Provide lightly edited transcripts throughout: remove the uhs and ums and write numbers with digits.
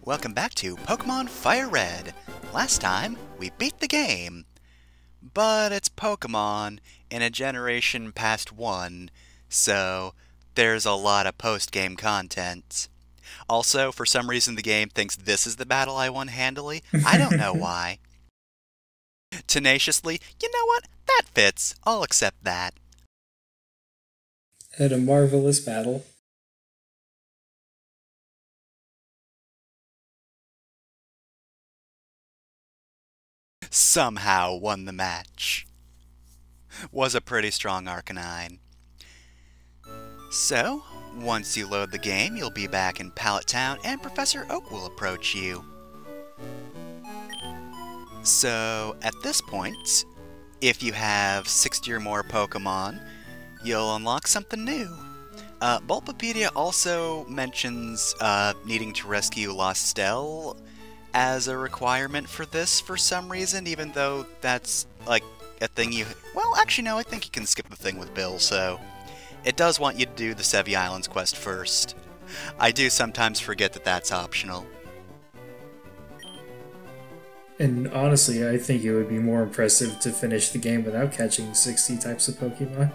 Welcome back to Pokemon FireRed. Last time, we beat the game. But it's Pokemon in a generation past one, so there's a lot of post-game content. Also, for some reason the game thinks this is the battle I won handily. I don't know why. Tenaciously, you know what? That fits. I'll accept that. Had a marvelous battle. Somehow won the match. Was a pretty strong Arcanine. So, once you load the game, you'll be back in Pallet Town and Professor Oak will approach you. So, at this point, if you have 60 or more Pokemon, you'll unlock something new. Bulbapedia also mentions needing to rescue Lost Stell as a requirement for this for some reason, even though that's like a thing you... Well, actually no, I think you can skip the thing with Bill, so... It does want you to do the Sevii Islands quest first. I do sometimes forget that that's optional. And honestly, I think it would be more impressive to finish the game without catching 60 types of Pokemon.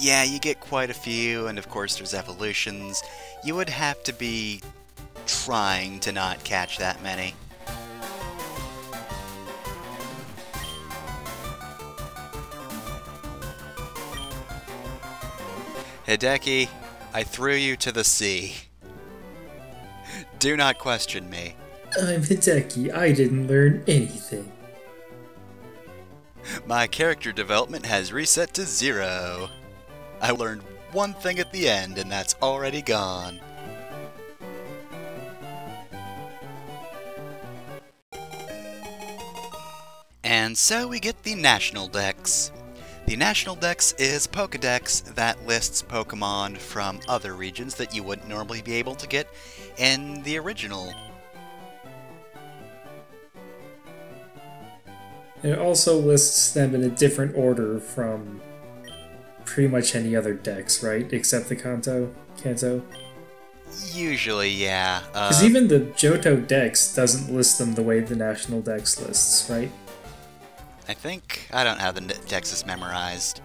Yeah, you get quite a few, and of course there's evolutions. You would have to be trying to not catch that many. Hideki, I threw you to the sea. Do not question me. I'm Hideki, I didn't learn anything. My character development has reset to 0. I learned one thing at the end, and that's already gone. And so we get the National Dex. The National Dex is a Pokedex that lists Pokemon from other regions that you wouldn't normally be able to get in the original. It also lists them in a different order from pretty much any other dex, right? Except the Kanto? Usually, yeah. Because even the Johto Dex doesn't list them the way the National Dex lists, right? I don't have the Dexes memorized.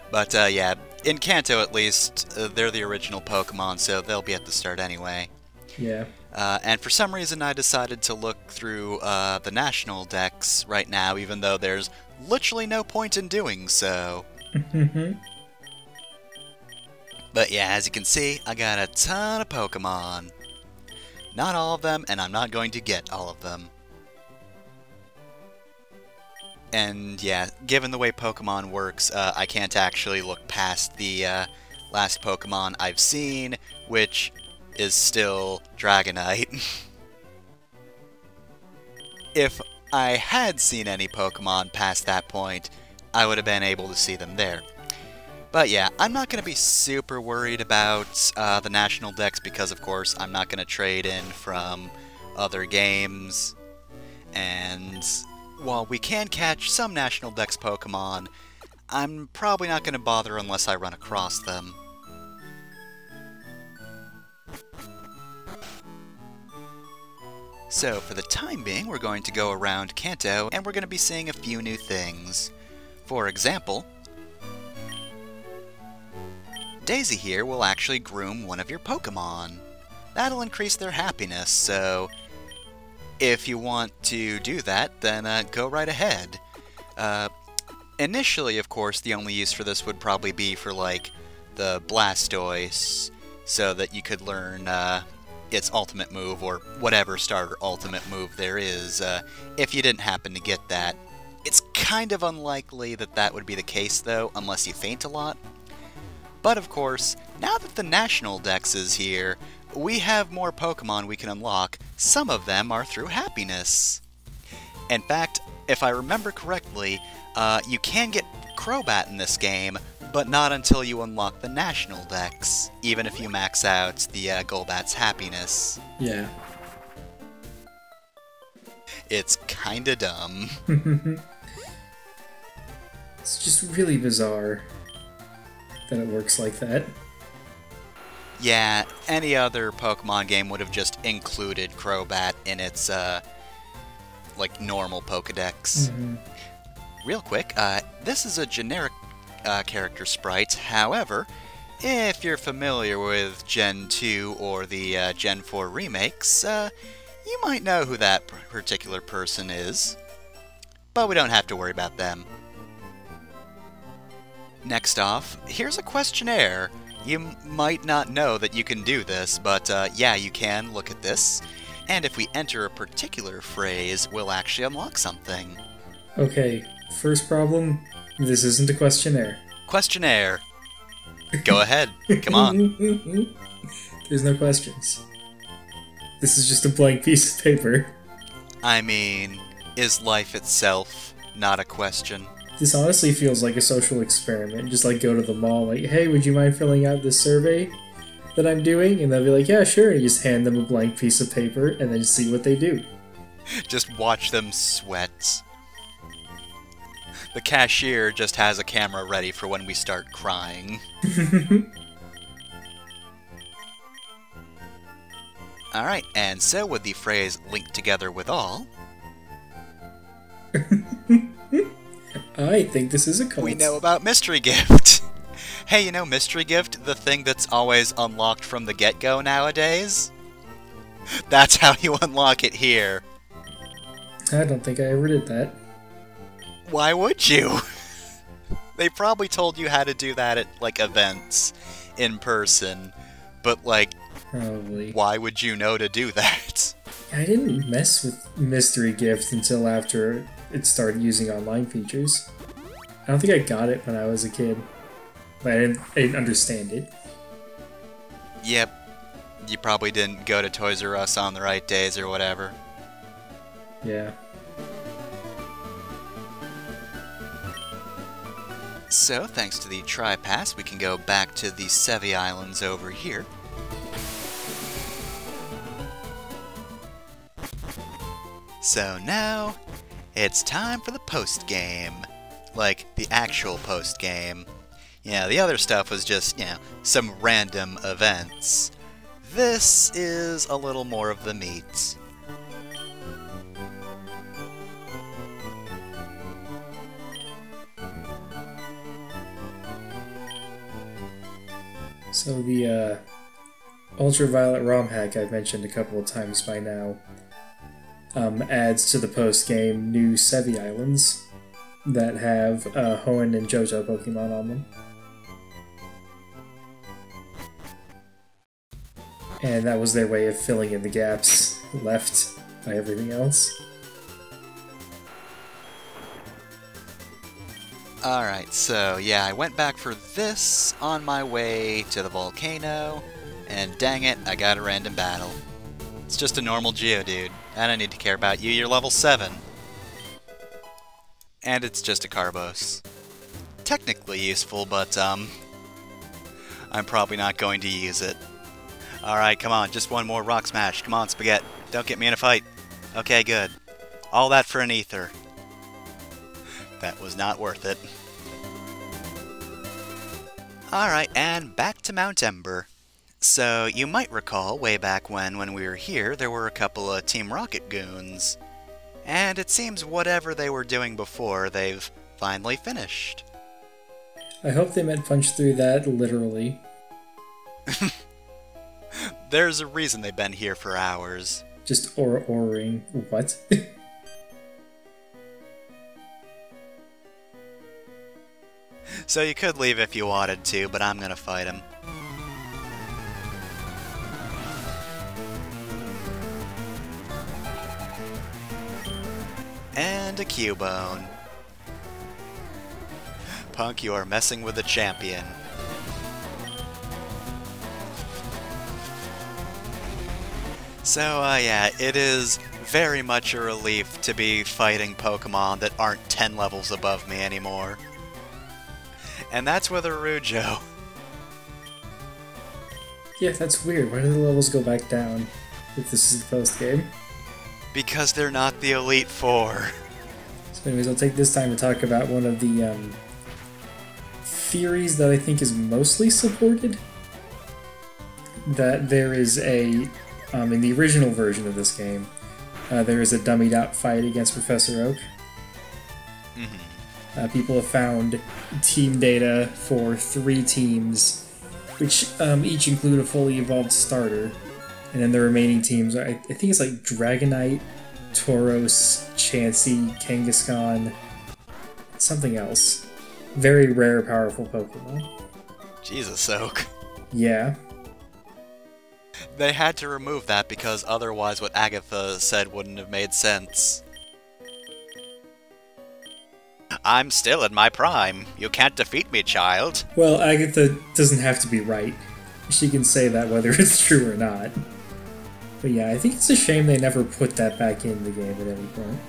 But yeah, in Kanto at least, they're the original Pokemon, so they'll be at the start anyway. Yeah. And for some reason I decided to look through the National Dex right now, even though there's literally no point in doing so. But yeah, as you can see, I got a ton of Pokemon. Not all of them, and I'm not going to get all of them. And yeah, given the way Pokemon works, I can't actually look past the last Pokemon I've seen, which is still Dragonite. If I had seen any Pokemon past that point, I would have been able to see them there. But yeah, I'm not going to be super worried about the National Dex because, of course, I'm not going to trade in from other games. And while we can catch some National Dex Pokemon, I'm probably not going to bother unless I run across them. So, for the time being, we're going to go around Kanto, and we're going to be seeing a few new things. For example, Daisy here will actually groom one of your Pokemon. That'll increase their happiness, so if you want to do that, then go right ahead. Initially, of course, the only use for this would probably be for, like, the Blastoise, so that you could learn its ultimate move, or whatever starter ultimate move there is, if you didn't happen to get that. It's kind of unlikely that that would be the case, though, unless you faint a lot. But of course, now that the National Dex is here, we have more Pokemon we can unlock. Some of them are through happiness. In fact, if I remember correctly, you can get Crobat in this game, but not until you unlock the National Dex, even if you max out the Golbat's happiness. Yeah. It's kinda dumb. It's just really bizarre that it works like that. Yeah, any other Pokemon game would have just included Crobat in its, like, normal Pokedex. Mm-hmm. Real quick, this is a generic character sprite. However, if you're familiar with Gen 2 or the Gen 4 remakes, you might know who that particular person is. But we don't have to worry about them. Next off, here's a questionnaire. You might not know that you can do this, but yeah, you can. Look at this. And if we enter a particular phrase, we'll actually unlock something. Okay, first problem, this isn't a questionnaire. Questionnaire. Go ahead. Come on. There's no questions. This is just a blank piece of paper. I mean, is life itself not a question? This honestly feels like a social experiment. Just like go to the mall, like, hey, would you mind filling out this survey that I'm doing? And they'll be like, yeah, sure. And you just hand them a blank piece of paper and then see what they do. Just watch them sweat. The cashier just has a camera ready for when we start crying. Alright, and so with the phrase linked together with all, I think this is a cult. we know about Mystery Gift. Hey, you know Mystery Gift? The thing that's always unlocked from the get-go nowadays? That's how you unlock it here. I don't think I ever did that. Why would you? They probably told you how to do that at, like, events in person. But, like, Probably. why would you know to do that? I didn't mess with Mystery Gift until after it started using online features. I don't think I got it when I was a kid. But I didn't understand it. Yep. You probably didn't go to Toys R Us on the right days or whatever. Yeah. So, thanks to the Tri-Pass, we can go back to the Sevii Islands over here. So now, it's time for the post-game. Like, the actual post-game. Yeah, the other stuff was just, you know, some random events. This is a little more of the meat. So the Ultraviolet ROM hack I've mentioned a couple of times by now adds to the post-game new Sevii Islands that have Hoenn and Johto Pokemon on them. And that was their way of filling in the gaps left by everything else. Alright, so yeah, I went back for this on my way to the volcano, and dang it, I got a random battle. It's just a normal Geodude. I don't need to care about you, you're level 7. And it's just a Carbos. Technically useful, but I'm probably not going to use it. Alright, come on, just one more Rock Smash. Come on, Spaghetti. Don't get me in a fight. Okay, good. All that for an ether. That was not worth it. Alright, and back to Mount Ember. So, you might recall, way back when we were here, there were a couple of Team Rocket goons. And it seems whatever they were doing before, they've finally finished. I hope they meant punch through that literally. There's a reason they've been here for hours. Just or-ring. What? So you could leave if you wanted to, but I'm gonna fight him. And a Cubone. Punk, you are messing with the champion. So, yeah, it is very much a relief to be fighting Pokemon that aren't 10 levels above me anymore. And that's with a Rujo. Yeah, that's weird. Why do the levels go back down if this is the post-game? Because they're not the Elite Four. So anyways, I'll take this time to talk about one of the theories that I think is mostly supported. that there is a, in the original version of this game, there is a dummied out fight against Professor Oak. People have found team data for 3 teams, which each include a fully evolved starter. And then the remaining teams, I think it's like Dragonite, Tauros, Chansey, Kangaskhan, something else. Very rare, powerful Pokemon. Jesus, Oak. Yeah. They had to remove that because otherwise what Agatha said wouldn't have made sense. I'm still in my prime. You can't defeat me, child. Well, Agatha doesn't have to be right. She can say that whether it's true or not. But yeah, I think it's a shame they never put that back in the game at any point.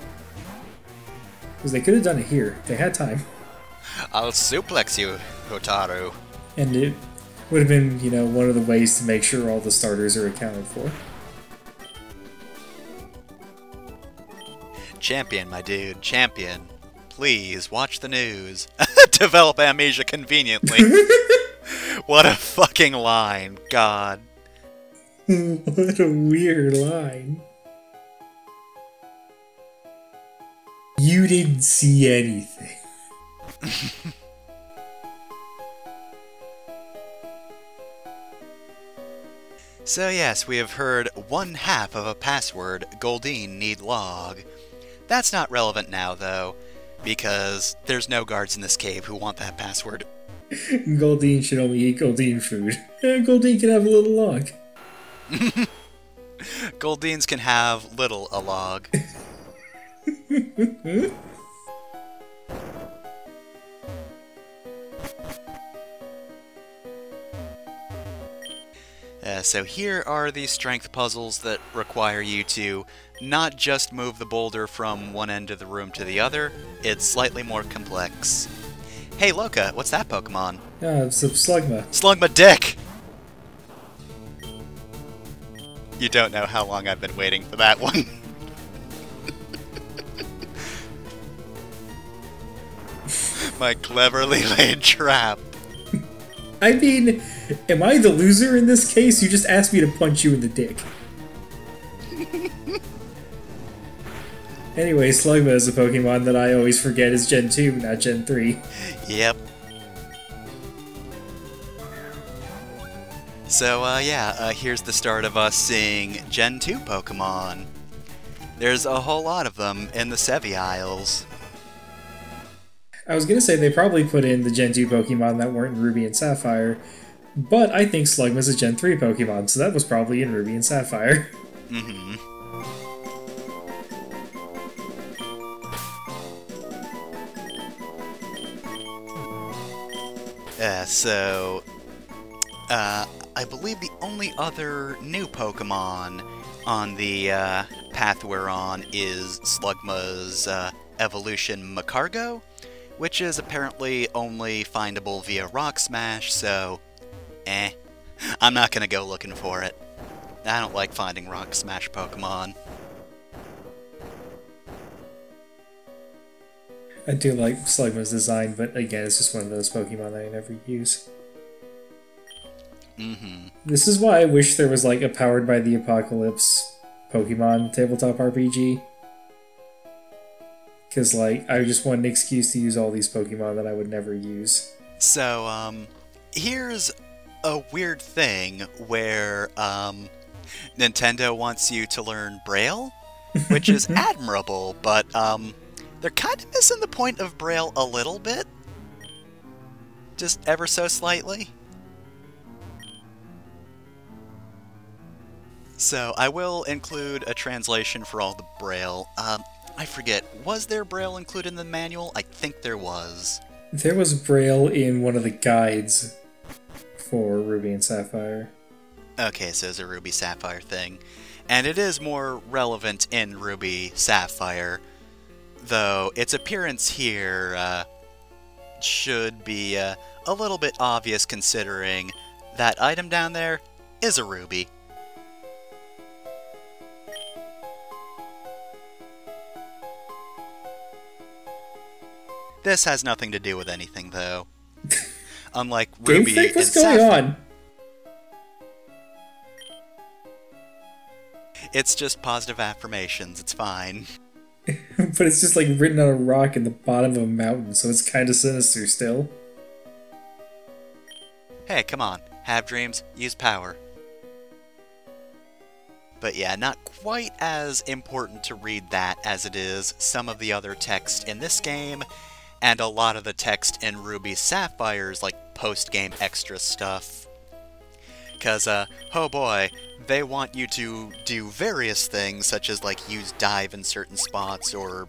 Because they could have done it here. They had time. I'll suplex you, Hotaru. And it would have been, you know, one of the ways to make sure all the starters are accounted for. Champion, my dude, champion. Please, watch the news. Develop amnesia conveniently. What a fucking line, God. What a weird line. You didn't see anything. So yes, we have heard 1/2 of a password Goldeen need log. That's not relevant now, though, because there's no guards in this cave who want that password. Goldeen should only eat Goldeen food. Goldeen can have a little log. Goldeens can have little a log. So here are the strength puzzles that require you to not just move the boulder from one end of the room to the other, it's slightly more complex. Hey Loka, what's that Pokemon? It's a Slugma. Slugma Dick! You don't know how long I've been waiting for that one. My cleverly laid trap. I mean, am I the loser in this case? You just asked me to punch you in the dick. Anyway, Slugma is a Pokemon that I always forget is Gen 2, not Gen 3. Yep. So, here's the start of us seeing Gen 2 Pokemon. There's a whole lot of them in the Sevii Isles. I was gonna say they probably put in the Gen 2 Pokemon that weren't in Ruby and Sapphire, but I think Slugma's a Gen 3 Pokemon, so that was probably in Ruby and Sapphire. Mm-hmm. I believe the only other new Pokemon on the path we're on is Slugma's evolution Macargo, which is apparently only findable via Rock Smash, so I'm not gonna go looking for it. I don't like finding Rock Smash Pokemon. I do like Slugma's design, but again, it's just one of those Pokemon that I never use. Mm-hmm. This is why I wish there was like a Powered by the Apocalypse Pokemon tabletop RPG. Because, like, I just want an excuse to use all these Pokemon that I would never use. So, here's a weird thing where, Nintendo wants you to learn Braille, which is admirable, but, they're kind of missing the point of Braille a little bit. Just ever so slightly. So, I will include a translation for all the Braille. I forget, was there Braille included in the manual? I think there was. There was Braille in one of the guides for Ruby and Sapphire. Okay, so it's a Ruby Sapphire thing. And it is more relevant in Ruby Sapphire, though its appearance here should be a little bit obvious considering that item down there is a Ruby. This has nothing to do with anything, though. Unlike Ruby Game Freak, and what's going Sapphire. on? It's just positive affirmations, it's fine. But it's just like written on a rock in the bottom of a mountain, so it's kind of sinister still. Hey, come on. Have dreams, use power. But yeah, not quite as important to read that as it is some of the other text in this game, and a lot of the text in Ruby Sapphire's, like, post-game extra stuff. Because, oh boy, they want you to do various things, such as, like, use dive in certain spots, or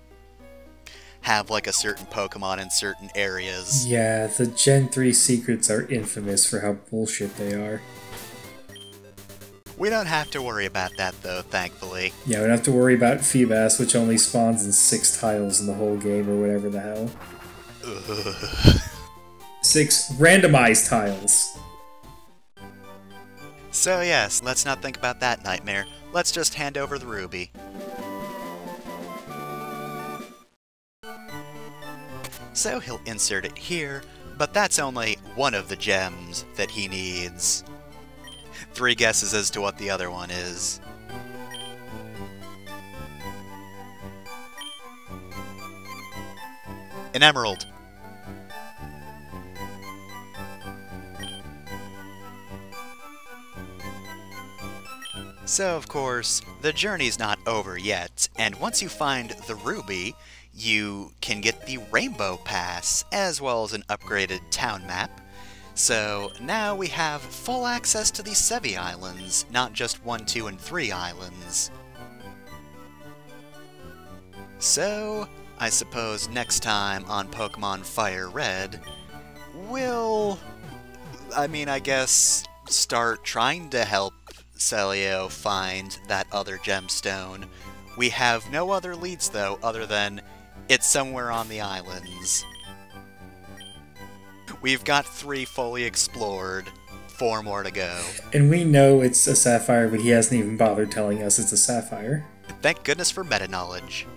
have, like, a certain Pokemon in certain areas. Yeah, the Gen 3 secrets are infamous for how bullshit they are. We don't have to worry about that, though, thankfully. Yeah, we don't have to worry about Feebas, which only spawns in 6 tiles in the whole game, or whatever the hell. Ugh. 6 randomized tiles! So yes, let's not think about that nightmare. Let's just hand over the ruby. So he'll insert it here, but that's only one of the gems that he needs. 3 guesses as to what the other one is. An emerald. So, of course, the journey's not over yet, and once you find the ruby, you can get the Rainbow Pass, as well as an upgraded town map. So, now we have full access to the Sevii Islands, not just 1, 2, and 3 islands. So, I suppose next time on Pokemon FireRed, we'll... I guess start trying to help Celio find that other gemstone. We have no other leads, though, other than it's somewhere on the islands. We've got 3 fully explored, 4 more to go. And we know it's a sapphire, but he hasn't even bothered telling us it's a sapphire. Thank goodness for meta-knowledge.